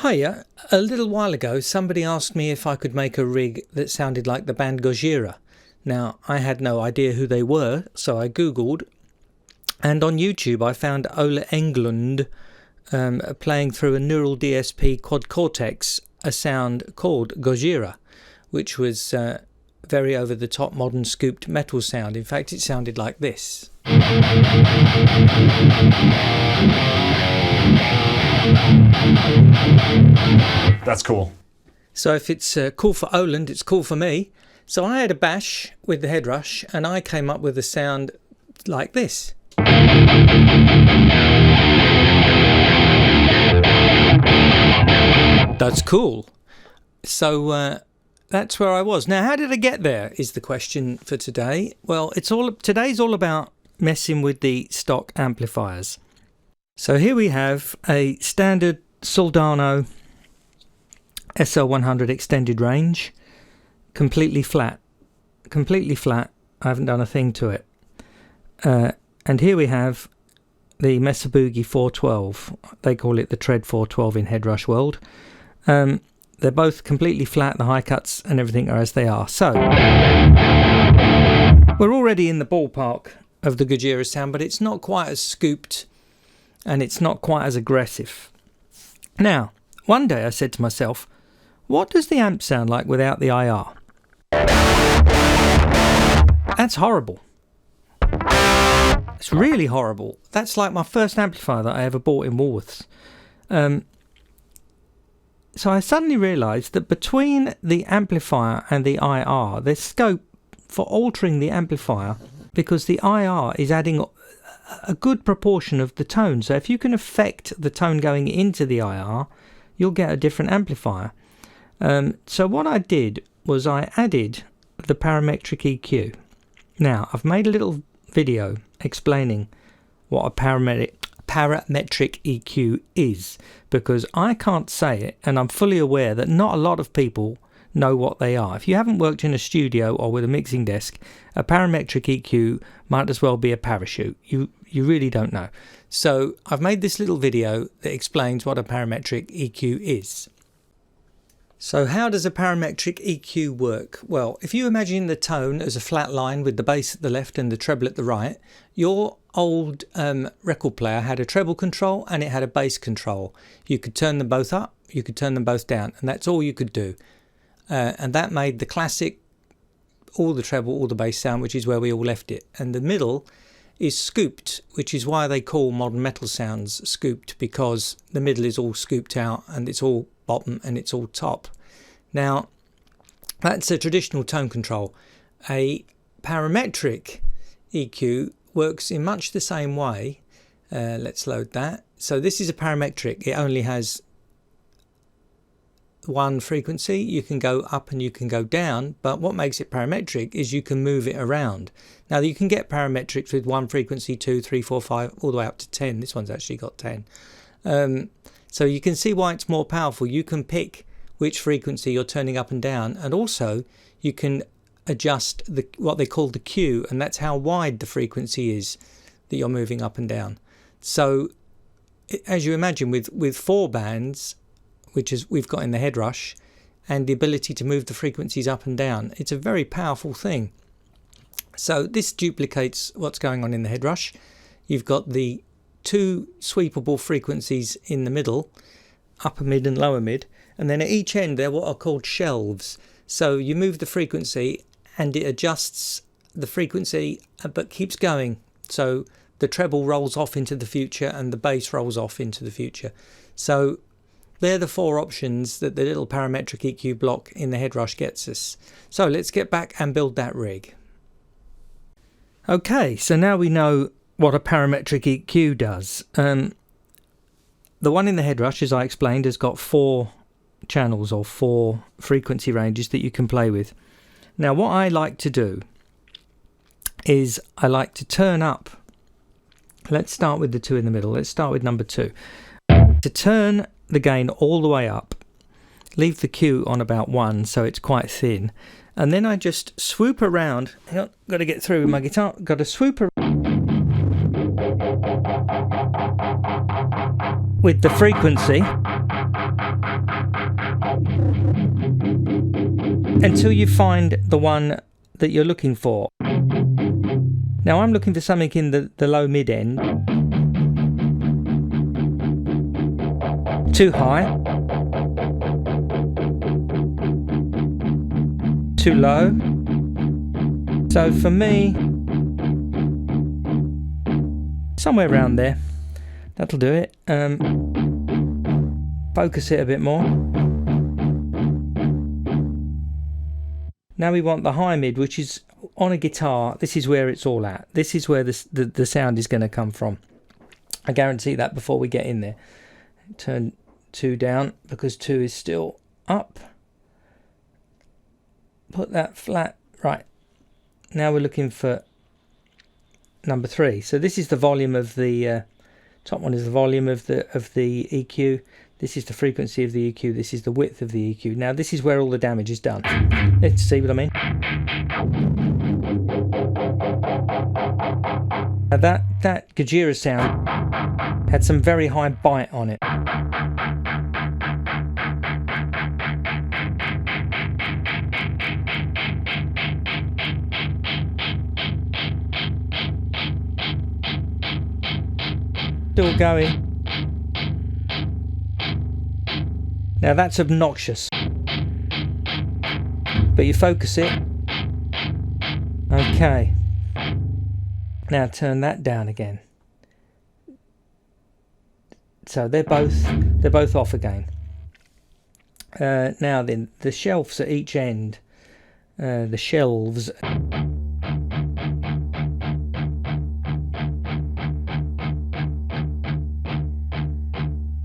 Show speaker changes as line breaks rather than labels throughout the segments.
Hiya, a little while ago somebody asked me if I could make a rig that sounded like the band Gojira. Now, I had no idea who they were, so I googled, and on YouTube I found Ola Englund playing through a Neural DSP Quad Cortex a sound called Gojira, which was very over-the-top modern scooped metal sound. In fact, it sounded like this.
That's cool.
So if it's cool for Oland, it's cool for me. So I had a bash with the Headrush and I came up with a sound like this. That's cool. So that's where I was. Now, how did I get there is the question for today. Well, today's all about messing with the stock amplifiers. So here we have a standard Soldano SL100 extended range, completely flat. I haven't done a thing to it. And here we have the Mesa Boogie 412. They call it the Tread 412 in Headrush world. They're both completely flat. The high cuts and everything are as they are. So we're already in the ballpark of the Gojira sound, but it's not quite as scooped and it's not quite as aggressive. Now, one day I said to myself, what does the amp sound like without the IR? That's horrible. It's really horrible. That's like my first amplifier that I ever bought in Woolworths. So I suddenly realised that between the amplifier and the IR, there's scope for altering the amplifier because the IR is adding a good proportion of the tone. So if you can affect the tone going into the IR, you'll get a different amplifier. So what I did was I added the Parametric EQ. Now, I've made a little video explaining what a Parametric EQ is, because I can't say it, and I'm fully aware that not a lot of people know what they are. If you haven't worked in a studio or with a mixing desk, a Parametric EQ might as well be a parachute. You really don't know. So I've made this little video that explains what a Parametric EQ is. So how does a Parametric EQ work? Well, if you imagine the tone as a flat line with the bass at the left and the treble at the right, your old record player had a treble control and it had a bass control. You could turn them both up, you could turn them both down, and that's all you could do. And that made the classic, all the treble, all the bass sound, which is where we all left it. And the middle is scooped, which is why they call modern metal sounds scooped, because the middle is all scooped out and it's all bottom and it's all top. Now, that's a traditional tone control. A parametric EQ works in much the same way. Let's load that. So this is a parametric. It only has one frequency. You can go up and you can go down, but what makes it parametric is you can move it around. Now, you can get parametrics with one frequency, 2, 3, 4, 5, all the way up to 10. This one's actually got 10. So you can see why it's more powerful. You can pick which frequency you're turning up and down, and also you can adjust what they call the Q, and that's how wide the frequency is that you're moving up and down. So as you imagine, with 4 bands, which is we've got in the Headrush, and the ability to move the frequencies up and down, it's a very powerful thing. So this duplicates what's going on in the Headrush. You've got the 2 sweepable frequencies in the middle, upper mid and lower mid, and then at each end they're what are called shelves. So you move the frequency and it adjusts the frequency but keeps going. So the treble rolls off into the future and the bass rolls off into the future. So they're the 4 options that the little Parametric EQ block in the Headrush gets us. So let's get back and build that rig. Okay, so now we know what a Parametric EQ does. The one in the Headrush, as I explained, has got 4 channels or 4 frequency ranges that you can play with. Now, what I like to do is I like to turn up. Let's start with the 2 in the middle. Let's start with number 2. To turn the gain all the way up, leave the Q on about 1 so it's quite thin, and then I just swoop around. Hang on, got to get through with my guitar. Got to swoop around with the frequency until you find the one that you're looking for. Now I'm looking for something in the low mid end. Too high. Too low. So for me, somewhere around there. That'll do it. Focus it a bit more. Now we want the high mid, which is on a guitar. This is where it's all at. This is where the sound is going to come from. I guarantee that before we get in there. Turn 2 down because 2 is still up. Put that flat. Right. Now we're looking for number 3. So this is the volume of the top one is the volume of the EQ. This is the frequency of the EQ. This is the width of the EQ. Now this is where all the damage is done. Let's see what I mean. Now that Gojira sound had some very high bite on it. Still going. Now that's obnoxious, but you focus it. Okay. Now turn that down again. So they're both off again. Now then, the shelves at each end, the shelves.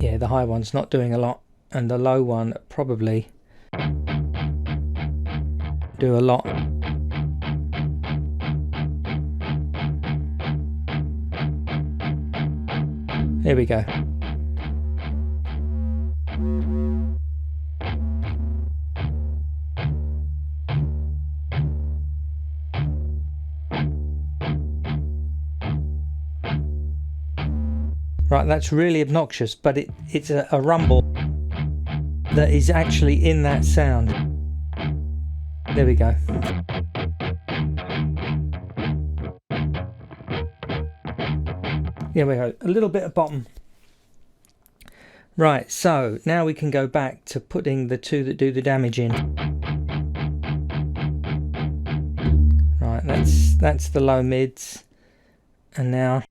Yeah, the high one's not doing a lot, and the low one probably do a lot. There we go. Right, that's really obnoxious, but it's a rumble that is actually in that sound. There we go. There we go, a little bit of bottom. Right, so now we can go back to putting the 2 that do the damage in. Right, that's the low mids, and now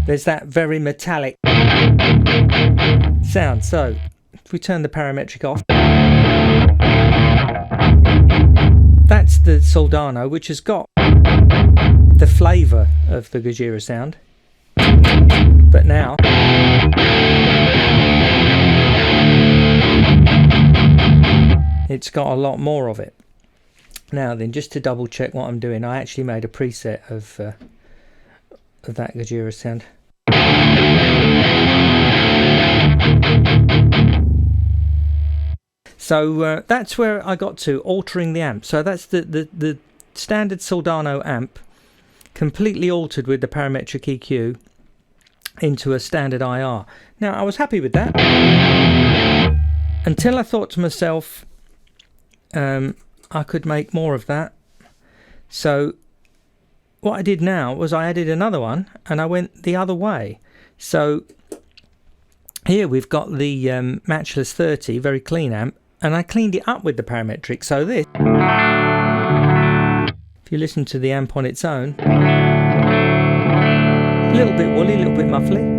there's that very metallic sound. So if we turn the parametric off, that's the Soldano, which has got the flavour of the Gojira sound, but now it's got a lot more of it. Now then, just to double check what I'm doing, I actually made a preset of that Gojira sound. So that's where I got to, altering the amp. So that's the standard Soldano amp, completely altered with the Parametric EQ into a standard IR. Now I was happy with that, until I thought to myself, I could make more of that. So what I did now was I added another one, and I went the other way. So here we've got the Matchless 30, very clean amp, and I cleaned it up with the parametric. So this, if you listen to the amp on its own, a little bit woolly, a little bit muffly.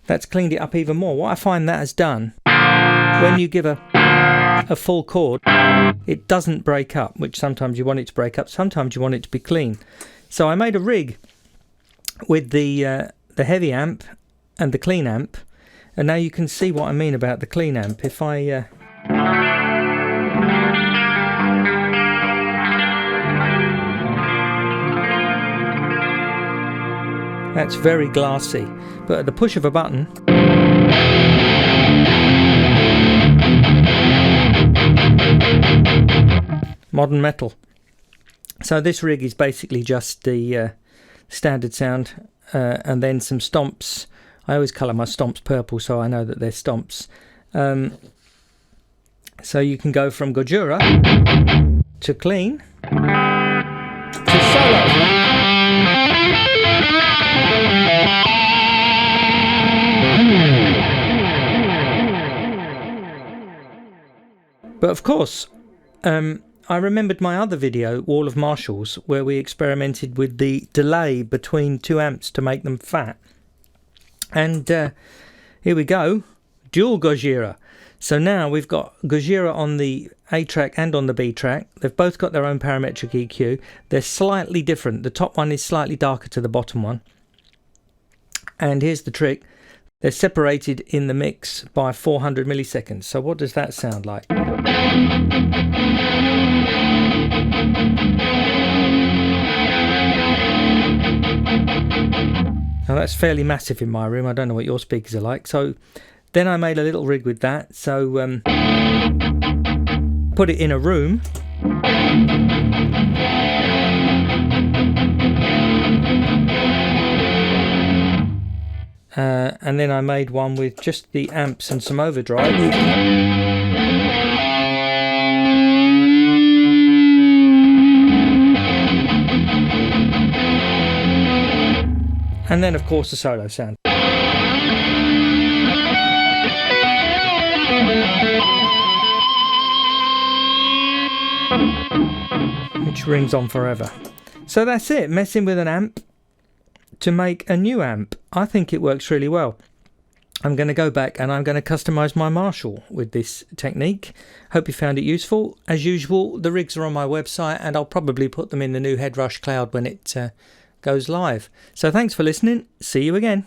That's cleaned it up even more. What I find that has done, when you give a full chord, it doesn't break up, which sometimes you want it to break up, sometimes you want it to be clean. So I made a rig with the heavy amp and the clean amp, and now you can see what I mean about the clean amp. If I that's very glassy, but at the push of a button modern metal. So this rig is basically just the standard sound and then some stomps. I always colour my stomps purple so I know that they're stomps. So you can go from Gojira to clean to solo. But of course, I remembered my other video, Wall of Marshalls, where we experimented with the delay between two amps to make them fat. And here we go, dual Gojira. So now we've got Gojira on the A track and on the B track. They've both got their own parametric EQ. They're slightly different. The top one is slightly darker to the bottom one. And here's the trick. They're separated in the mix by 400 milliseconds. So what does that sound like? Now that's fairly massive in my room. I don't know what your speakers are like. So then I made a little rig with that. So put it in a room. And then I made one with just the amps and some overdrive. And then of course the solo sound. Which rings on forever. So that's it, messing with an amp to make a new amp. I think it works really well. I'm going to go back and I'm going to customize my Marshall with this technique. Hope you found it useful. As usual, the rigs are on my website and I'll probably put them in the new Headrush cloud when it goes live. So thanks for listening. See you again.